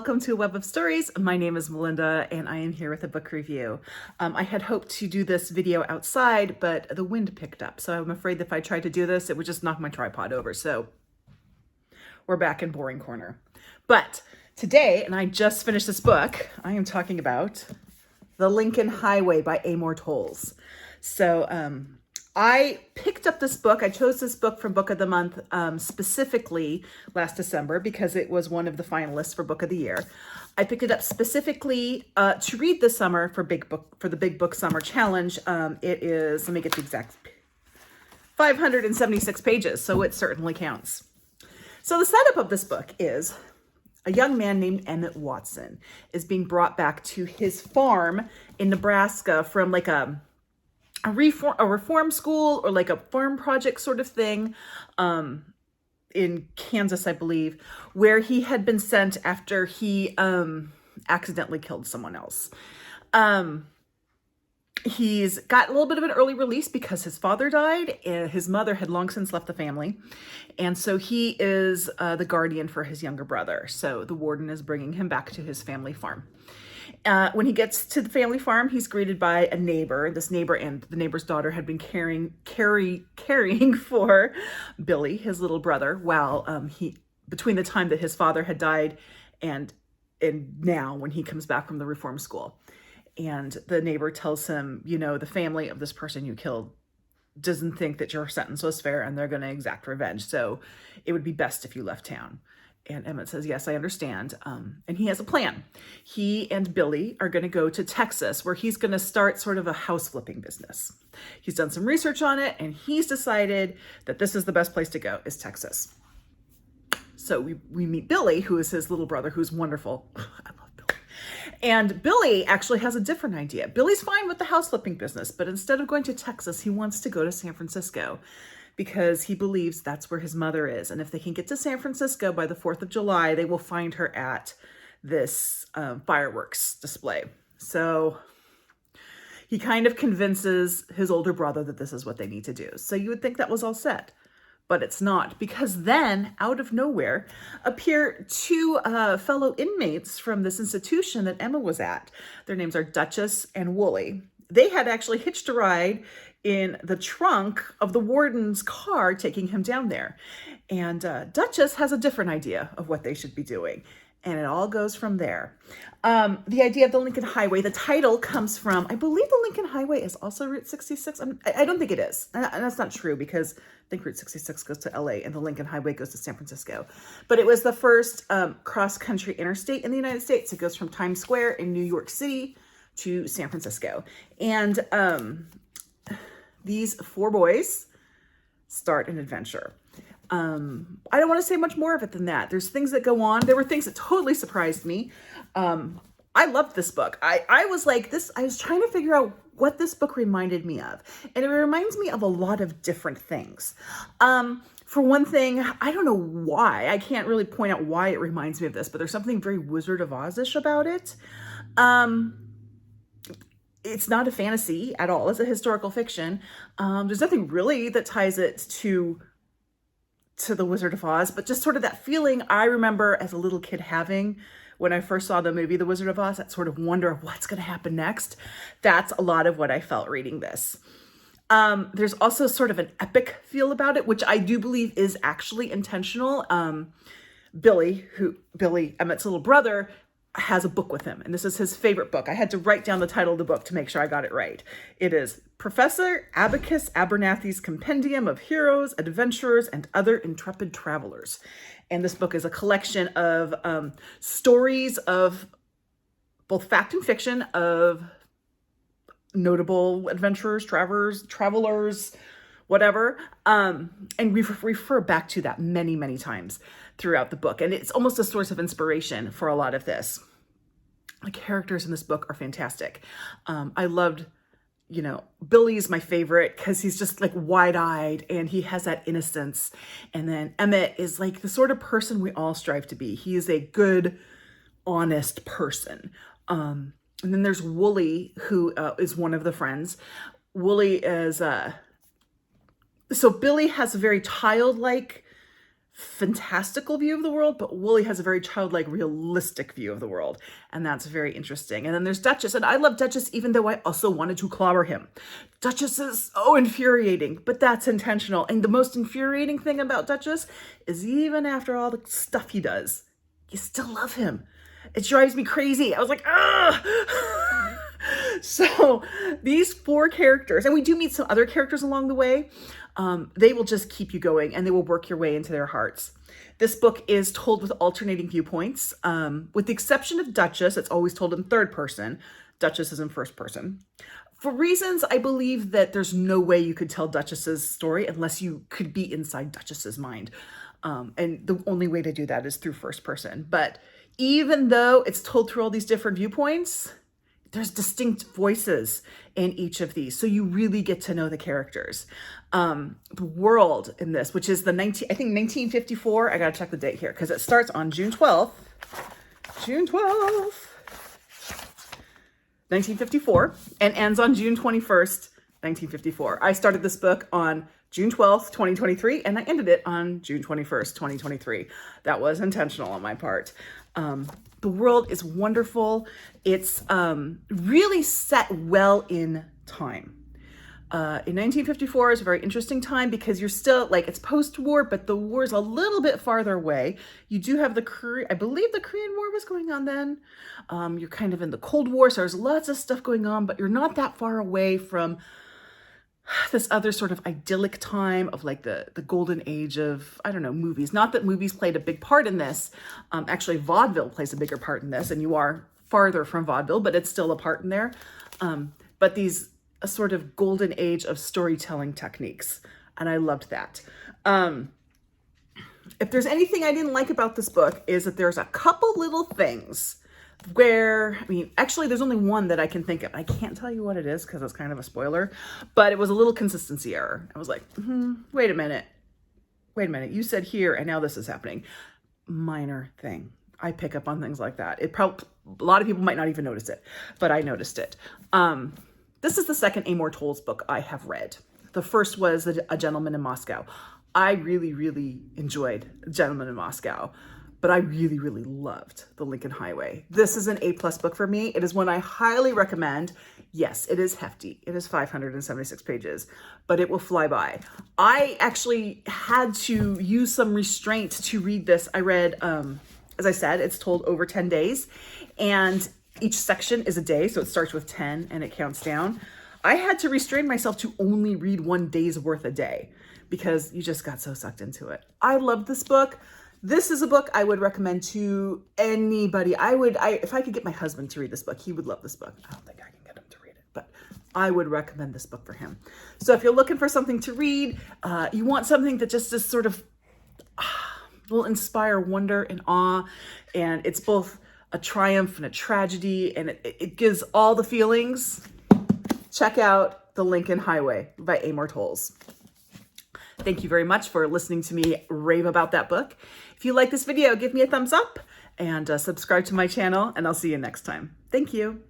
welcome to Web of Stories. My name is Melinda and I am here with a book review. I had hoped to do this video outside, but the wind picked up. So I'm afraid that if I tried to do this, it would just knock my tripod over. So we're back in boring corner. But today, and I just finished this book, I am talking about The Lincoln Highway by Amor Towles. So I picked up this book. I chose this book from Book of the Month specifically last December because it was one of the finalists for Book of the Year. I picked it up specifically to read this summer for the Big Book Summer Challenge. It is, let me get the exact, 576 pages, so it certainly counts. So the setup of this book is a young man named Emmett Watson is being brought back to his farm in Nebraska from like a reform school or like a farm project sort of thing in Kansas, I believe, where he had been sent after he accidentally killed someone else. He's got a little bit of an early release because his father died and his mother had long since left the family. And so he is the guardian for his younger brother. So the warden is bringing him back to his family farm. When he gets to the family farm, he's greeted by a neighbor. This neighbor and the neighbor's daughter had been caring for Billy, his little brother, while between the time that his father had died and now when he comes back from the reform school. And the neighbor tells him, you know, the family of this person you killed doesn't think that your sentence was fair and they're going to exact revenge. So it would be best if you left town. And Emmett says, yes, I understand. And he has a plan. He and Billy are going to go to Texas where he's going to start sort of a house flipping business. He's done some research on it and he's decided that this is the best place to go, is Texas. So we meet Billy, who is his little brother, who's wonderful. I love Billy. And Billy actually has a different idea. Billy's fine with the house flipping business, but instead of going to Texas, he wants to go to San Francisco, because he believes that's where his mother is. And if they can get to San Francisco by the 4th of July, they will find her at this fireworks display. So he kind of convinces his older brother that this is what they need to do. So you would think that was all set, but it's not, because then out of nowhere appear two fellow inmates from this institution that Emma was at. Their names are Duchess and Wooly. They had actually hitched a ride in the trunk of the warden's car taking him down there. And Duchess has a different idea of what they should be doing. And it all goes from there. The idea of the Lincoln Highway, the title comes from, I believe the Lincoln Highway is also Route 66. I don't think it is. And that's not true because I think Route 66 goes to LA and the Lincoln Highway goes to San Francisco. But it was the first cross-country interstate in the United States. It goes from Times Square in New York City to San Francisco. And these four boys start an adventure. I don't want to say much more of it than that. There's things that go on. There were things that totally surprised me. I loved this book. I was like this. I was trying to figure out what this book reminded me of. And it reminds me of a lot of different things. For one thing, I don't know why. I can't really point out why it reminds me of this, but there's something very Wizard of Oz-ish about it. It's not a fantasy at all. It's a historical fiction. There's nothing really that ties it to the Wizard of Oz, but just sort of that feeling I remember as a little kid having when I first saw the movie The Wizard of Oz, that sort of wonder of what's going to happen next. That's a lot of what I felt reading this. There's also sort of an epic feel about it, which I do believe is actually intentional. Billy, Emmett's little brother, has a book with him, and this is his favorite book. I had to write down the title of the book to make sure I got it right. It is Professor Abacus Abernathy's Compendium of Heroes, Adventurers, and Other Intrepid Travelers. And this book is a collection of stories of both fact and fiction of notable adventurers, travelers, whatever. And we refer back to that many, many times throughout the book. And it's almost a source of inspiration for a lot of this. The characters in this book are fantastic. I loved, Billy's my favorite because he's just like wide-eyed and he has that innocence. And then Emmett is like the sort of person we all strive to be. He is a good, honest person. And then there's Wooly, who is one of the friends. Wooly is, so Billy has a very childlike fantastical view of the world, but Wooly has a very childlike, realistic view of the world. And that's very interesting. And then there's Duchess. And I love Duchess, even though I also wanted to clobber him. Duchess is so infuriating, but that's intentional. And the most infuriating thing about Duchess is even after all the stuff he does, you still love him. It drives me crazy. I was like, ah! So these 4 characters, and we do meet some other characters along the way, they will just keep you going and they will work your way into their hearts. This book is told with alternating viewpoints. With the exception of Duchess, it's always told in 3rd person. Duchess is in 1st person. For reasons, I believe that there's no way you could tell Duchess's story unless you could be inside Duchess's mind. And the only way to do that is through 1st person. But even though it's told through all these different viewpoints, there's distinct voices in each of these. So you really get to know the characters. The world in this, which is I think 1954. I got to check the date here because it starts on June 12th. June 12th. 1954 and ends on June 21st, 1954. I started this book on June 12th, 2023, and I ended it on June 21st, 2023. That was intentional on my part. The world is wonderful. It's really set well in time. In 1954 is a very interesting time because you're still, like, it's post-war, but the war's a little bit farther away. You do have I believe the Korean War was going on then. You're kind of in the Cold War, so there's lots of stuff going on, but you're not that far away from this other sort of idyllic time of like the golden age of, I don't know, movies. Not that movies played a big part in this. Actually, vaudeville plays a bigger part in this, and you are farther from vaudeville, but it's still a part in there. But a sort of golden age of storytelling techniques, and I loved that. If there's anything I didn't like about this book is that there's a couple little things where, I mean, actually there's only one that I can think of. I can't tell you what it is because it's kind of a spoiler, but it was a little consistency error. I was like, wait a minute, you said here and now this is happening. Minor thing. I pick up on things like that. A lot of people might not even notice it, but I noticed it. This is the second Amor Towles book I have read. The first was A Gentleman in Moscow. I really, really enjoyed A Gentleman in Moscow, but I really, really loved The Lincoln Highway. This is an A+ book for me. It is one I highly recommend. Yes, it is hefty. It is 576 pages, but it will fly by. I actually had to use some restraint to read this. I read, as I said, it's told over 10 days, and each section is a day, so it starts with 10 and it counts down. I had to restrain myself to only read 1 day's worth a day because you just got so sucked into it. I love this book. This is a book I would recommend to anybody. If I could get my husband to read this book, he would love this book. I don't think I can get him to read it, but I would recommend this book for him. So if you're looking for something to read, you want something that just is sort of will inspire wonder and awe, and it's both a triumph and a tragedy, and it gives all the feelings, check out The Lincoln Highway by Amor Towles. Thank you very much for listening to me rave about that book. If you like this video, give me a thumbs up and subscribe to my channel, and I'll see you next time. Thank you.